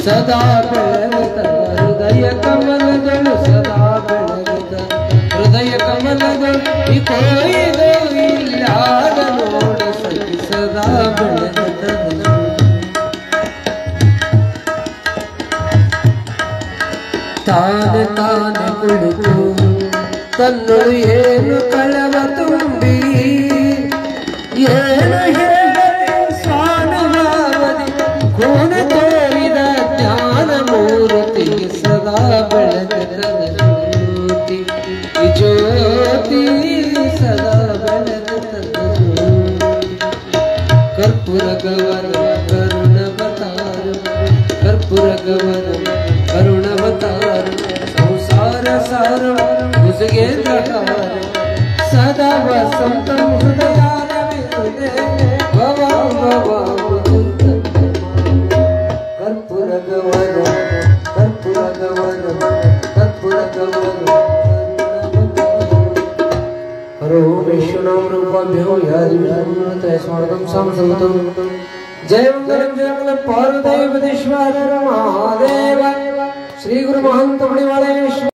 ಸದಾ ಬೆಳಗುತ್ತ ಹೃದಯ ಕಮಲಗಳು ಸದಾ ಬೆಳಗುತ್ತ ಹೃದಯ ಕಮಲಗಳು ಈ ಕೊಯ್ದು ಇಲ್ಲಾದ ನೋಡ ಸಖಿ ಸದಾ ಬೆಳಗುತ್ತ ತಾನೆ ತಾನೆ ಕುಳಿತು ತನ್ನೊಳು ಏನು ಕಳವ ತುಂಬಿ ಏನು ಹೇಳಿ ಸ್ವಾನುಭಾವದಿ ಗುಣ ತೋರಿದ ಜ್ಞಾನ ಮೂರ್ತಿಗೆ ಸದಾ ಬೆಳಗದ ಜ್ಯೋತಿ ಈ ಜ್ಯೋತಿ ಸದಾ ಬೆಳಗದ ಕರ್ಪೂರ ಗವನ ಕರುಣವತಾರ ಕರ್ಪೂರ ಗವನ ಕರುಣವತಾರ ಸಂಸಾರ ಸಾರ ಮುಸುಗೆ ಪ್ರಕಾರ ಸದಾ ವಸಂತ ಹೃದಯಾನವಿದೆ ಭವ ಭವ ಕರ್ಪೂರ ಗವನ ಕರ್ಪೂರ ಗವನ ಕರ್ಪೂರ ಗವನ ಹರೋ ವಿಷ್ಣುನಾಮ ರೂಪಾಭ್ಯೋ ಯಾದಿವ್ಯಾತ್ಮೈಸ್ಮರಣಂ ಸಂಸಂತಂ जय मंगलम जय मंगलम पार्वती पदेश्वर महादेव श्री गुरु महंत मणिवाले